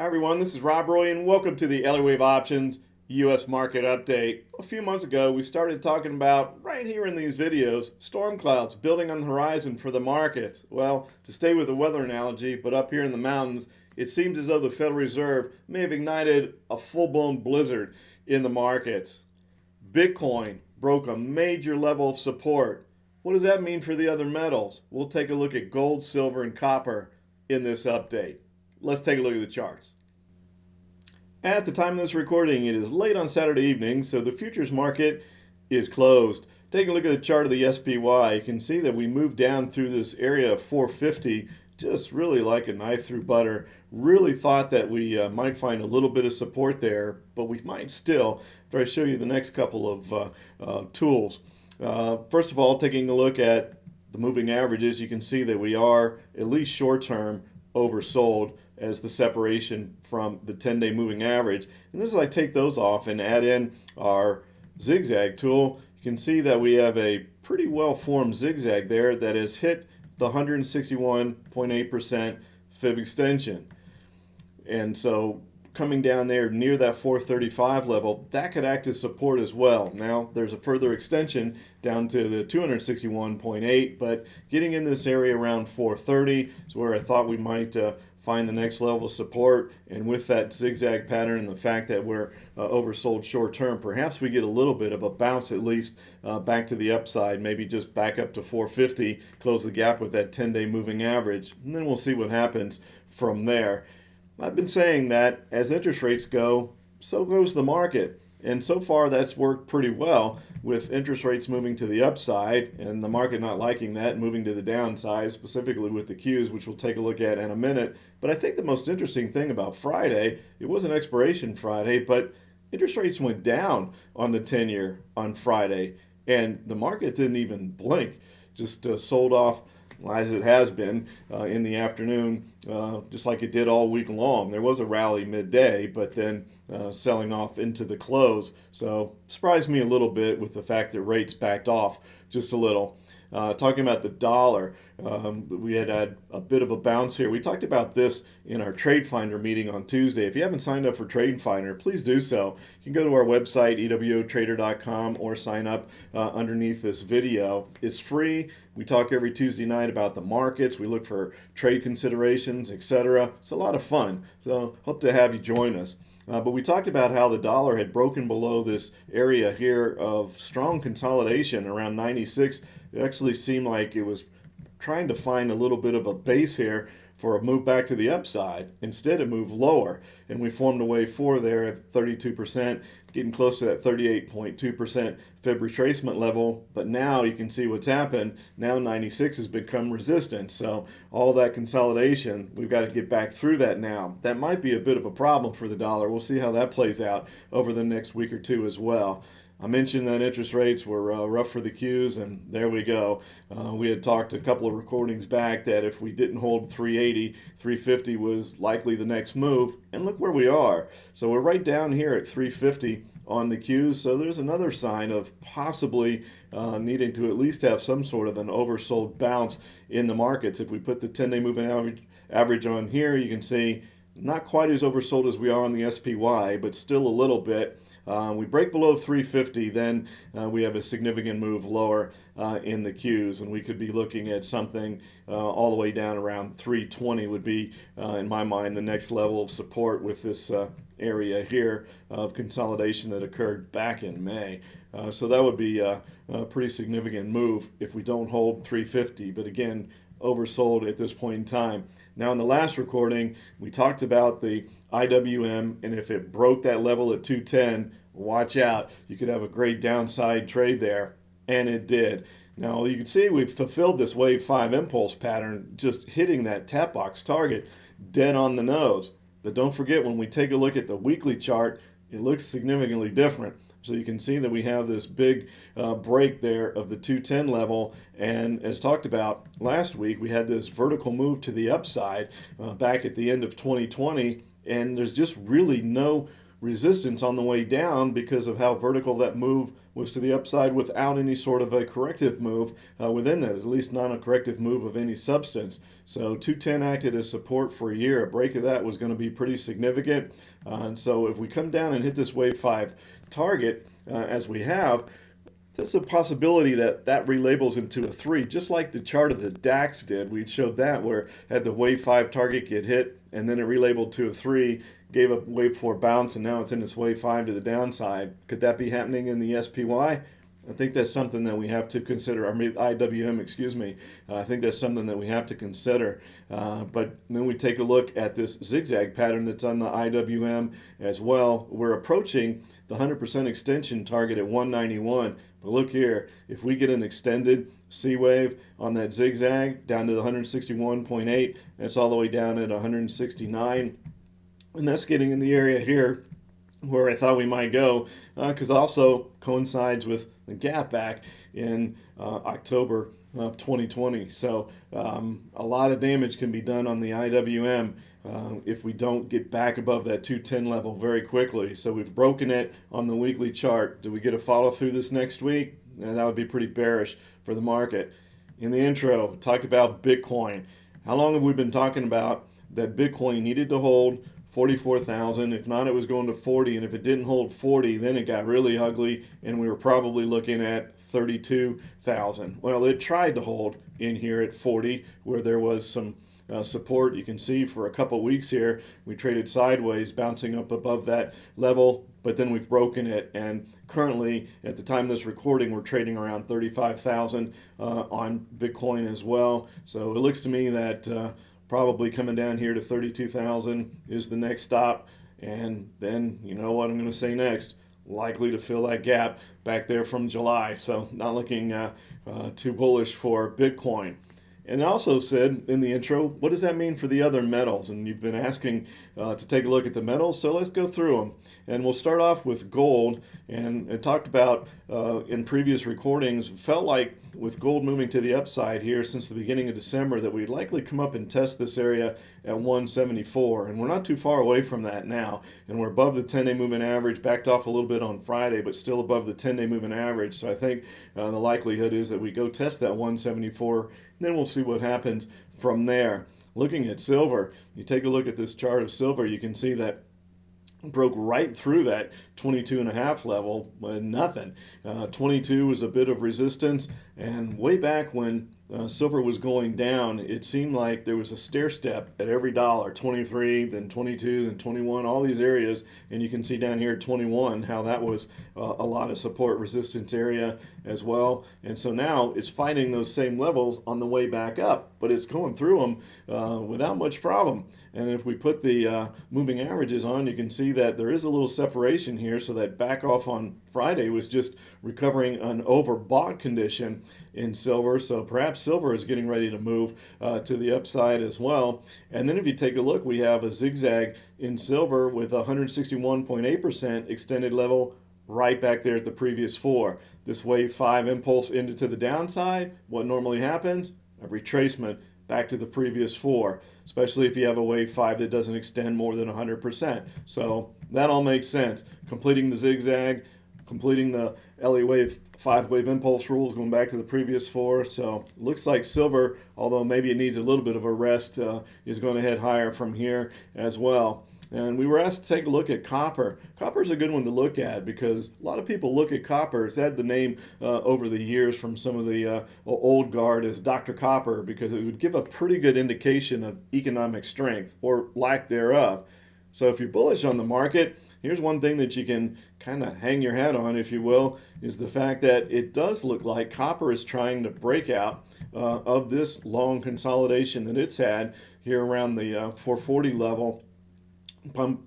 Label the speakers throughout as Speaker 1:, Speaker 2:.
Speaker 1: Hi everyone, this is Rob Roy and welcome to the Elliott Wave Options U.S. Market Update. A few months ago we started talking about, right here in these videos, storm clouds building on the horizon for the markets. Well, to stay with the weather analogy, but up here in the mountains, it seems as though the Federal Reserve may have ignited a full-blown blizzard in the markets. Bitcoin broke a major level of support. What does that mean for the other metals? We'll take a look at gold, silver, and copper in this update. Let's take a look at the charts. At the time of this recording, it is late on Saturday evening, so the futures market is closed. Taking a look at the chart of the SPY, you can see that we moved down through this area of 450, just really like a knife through butter. Really thought that we might find a little bit of support there, but we might still, after I show you the next couple of tools. First of all, taking a look at the moving averages, you can see that we are, at least short-term, oversold as the separation from the 10-day moving average. And as I take those off and add in our zigzag tool, you can see that we have a pretty well-formed zigzag there that has hit the 161.8% fib extension. And so coming down there near that 435 level, that could act as support as well. Now there's a further extension down to the 261.8, but getting in this area around 430 is where I thought we might find the next level of support. And with that zigzag pattern and the fact that we're oversold short term, perhaps we get a little bit of a bounce at least back to the upside, maybe just back up to 450, close the gap with that 10-day moving average, and then we'll see what happens from there. I've been saying that as interest rates go, so goes the market. And so far that's worked pretty well, with interest rates moving to the upside and the market not liking that, moving to the downside, specifically with the Qs, which we'll take a look at in a minute. But I think the most interesting thing about Friday, it was an expiration Friday, but interest rates went down on the 10-year on Friday, and the market didn't even blink, just sold off as it has been in the afternoon, just like it did all week long. There was a rally midday, but then selling off into the close. So surprised me a little bit with the fact that rates backed off just a little. Talking about the dollar, we had a bit of a bounce here. We talked about this in our TradeFinder meeting on Tuesday. If you haven't signed up for TradeFinder, please do so. You can go to our website, ewotrader.com, or sign up underneath this video. It's free. We talk every Tuesday night about the markets. We look for trade considerations, etc. It's a lot of fun. So hope to have you join us. But we talked about how the dollar had broken below this area here of strong consolidation around 96. It actually seemed like it was trying to find a little bit of a base here for a move back to the upside. Instead, it moved lower, and we formed a wave 4 there at 32%, getting close to that 38.2% fib retracement level. But now you can see what's happened. Now 96 has become resistance. So all that consolidation, we've got to get back through that now. That might be a bit of a problem for the dollar. We'll see how that plays out over the next week or two as well. I mentioned that interest rates were rough for the Qs, and there we go. We had talked a couple of recordings back that if we didn't hold 380, 350 was likely the next move, and look where we are. So we're right down here at 350 on the Qs, so there's another sign of possibly needing to at least have some sort of an oversold bounce in the markets. If we put the 10-day moving average on here, you can see not quite as oversold as we are on the SPY, but still a little bit. We break below 350, then we have a significant move lower in the Qs, and we could be looking at something all the way down around 320 would be, in my mind, the next level of support with this area here of consolidation that occurred back in May. So that would be a pretty significant move if we don't hold 350, but again, oversold at this point in time. Now in the last recording, we talked about the IWM, and if it broke that level at 210, watch out. You could have a great downside trade there, and it did. Now you can see we've fulfilled this wave 5 impulse pattern, just hitting that tap box target dead on the nose. But don't forget, when we take a look at the weekly chart, it looks significantly different. So you can see that we have this big break there of the 210 level, and as talked about last week, we had this vertical move to the upside back at the end of 2020, and there's just really no resistance on the way down because of how vertical that move was to the upside without any sort of a corrective move within that, at least not a corrective move of any substance. So 210 acted as support for a year. A break of that was going to be pretty significant. And so if we come down and hit this wave 5 target, as we have, there's a possibility that that relabels into a 3, just like the chart of the DAX did. We showed that where had the wave 5 target get hit, and then it relabeled to a 3, gave a wave 4 bounce, and now it's in this wave 5 to the downside. Could that be happening in the SPY? I think that's something that we have to consider. I mean, IWM, excuse me. I think that's something that we have to consider. But then we take a look at this zigzag pattern that's on the IWM as well. We're approaching the 100% extension target at 191. But look here, if we get an extended C wave on that zigzag down to the 161.8, that's all the way down at 169. And that's getting in the area here where I thought we might go, because also coincides with the gap back in October of 2020. So a lot of damage can be done on the IWM if we don't get back above that 210 level very quickly. So we've broken it on the weekly chart. Do we get a follow through this next week? That would be pretty bearish for the market. In the intro, talked about Bitcoin. How long have we been talking about that Bitcoin needed to hold 44,000? If not, it was going to 40, and if it didn't hold 40, then it got really ugly, and we were probably looking at 32,000. Well, it tried to hold in here at 40, where there was some support. You can see for a couple weeks here, we traded sideways, bouncing up above that level, but then we've broken it, and currently, at the time of this recording, we're trading around 35,000 on Bitcoin as well. So it looks to me that probably coming down here to 32,000 is the next stop, and then you know what I'm going to say next. Likely to fill that gap back there from July, so not looking too bullish for Bitcoin. And I also said in the intro, what does that mean for the other metals? And you've been asking to take a look at the metals, so let's go through them. And we'll start off with gold. And I talked about in previous recordings, felt like with gold moving to the upside here since the beginning of December that we'd likely come up and test this area at 174. And we're not too far away from that now. And we're above the 10-day moving average, backed off a little bit on Friday, but still above the 10-day moving average. So I think the likelihood is that we go test that 174, and then we'll see what happens from there. Looking at silver, you take a look at this chart of silver, you can see that broke right through that 22.5 level, nothing. 22 was a bit of resistance, and way back when silver was going down, it seemed like there was a stair step at every dollar, 23, then 22, then 21, all these areas, and you can see down here at 21 how that was a lot of support resistance area as well. And so now it's finding those same levels on the way back up, but it's going through them without much problem. And if we put the moving averages on, you can see that there is a little separation here, so that back off on Friday was just recovering an overbought condition in silver. So perhaps silver is getting ready to move to the upside as well. And then if you take a look, we have a zigzag in silver with 161.8% extended level right back there at the previous 4. This wave 5 impulse into to the downside, what normally happens? A retracement back to the previous 4, especially if you have a wave 5 that doesn't extend more than 100%. So that all makes sense. Completing the zigzag, completing the Elliott wave 5 wave impulse rules, going back to the previous 4. So looks like silver, although maybe it needs a little bit of a rest, is going to head higher from here as well. And we were asked to take a look at copper. Copper is a good one to look at because a lot of people look at copper. It's had the name over the years from some of the old guard as Dr. Copper because it would give a pretty good indication of economic strength or lack thereof. So if you're bullish on the market, here's one thing that you can kind of hang your hat on, if you will, is the fact that it does look like copper is trying to break out of this long consolidation that it's had here around the 440 level,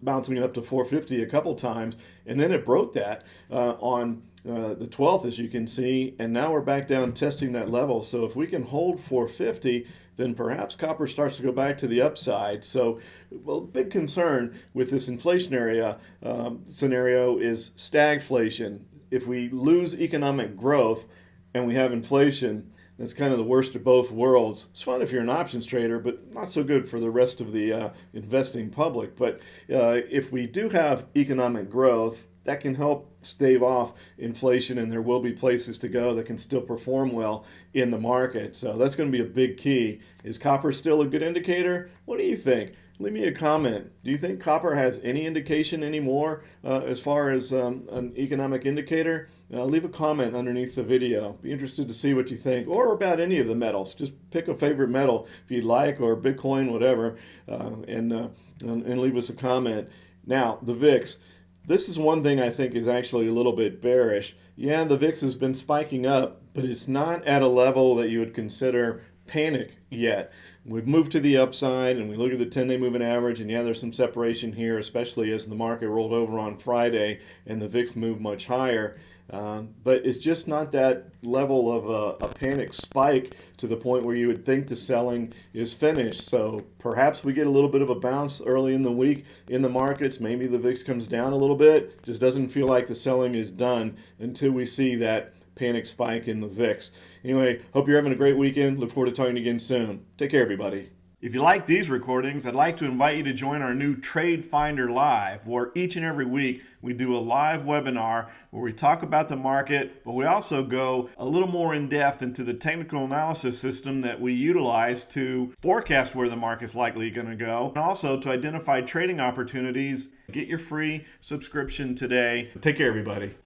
Speaker 1: bouncing it up to 450 a couple times, and then it broke that on the 12th, as you can see, and now we're back down testing that level. So if we can hold 450, then perhaps copper starts to go back to the upside. So, well, big concern with this inflationary scenario is stagflation. If we lose economic growth and we have inflation, That's kind of the worst of both worlds. It's fun if you're an options trader, but not so good for the rest of the investing public. But if we do have economic growth, that can help stave off inflation, and there will be places to go that can still perform well in the market. So that's going to be a big key. Is copper still a good indicator? What do you think? Leave me a comment. Do you think copper has any indication anymore as far as an economic indicator? Leave a comment underneath the video. Be interested to see what you think, or about any of the metals. Just pick a favorite metal if you'd like, or Bitcoin, whatever, and leave us a comment. Now, the VIX. This is one thing I think is actually a little bit bearish. Yeah, the VIX has been spiking up, but it's not at a level that you would consider panic yet. We've moved to the upside, and we look at the 10-day moving average, and yeah, there's some separation here, especially as the market rolled over on Friday and the VIX moved much higher. But it's just not that level of a panic spike to the point where you would think the selling is finished. So perhaps we get a little bit of a bounce early in the week in the markets. Maybe the VIX comes down a little bit. Just doesn't feel like the selling is done until we see that panic spike in the VIX. Anyway, hope you're having a great weekend. Look forward to talking again soon. Take care, everybody. If you like these recordings, I'd like to invite you to join our new TradeFinder Live, where each and every week we do a live webinar where we talk about the market, but we also go a little more in depth into the technical analysis system that we utilize to forecast where the market's likely going to go, and also to identify trading opportunities. Get your free subscription today. Take care, everybody.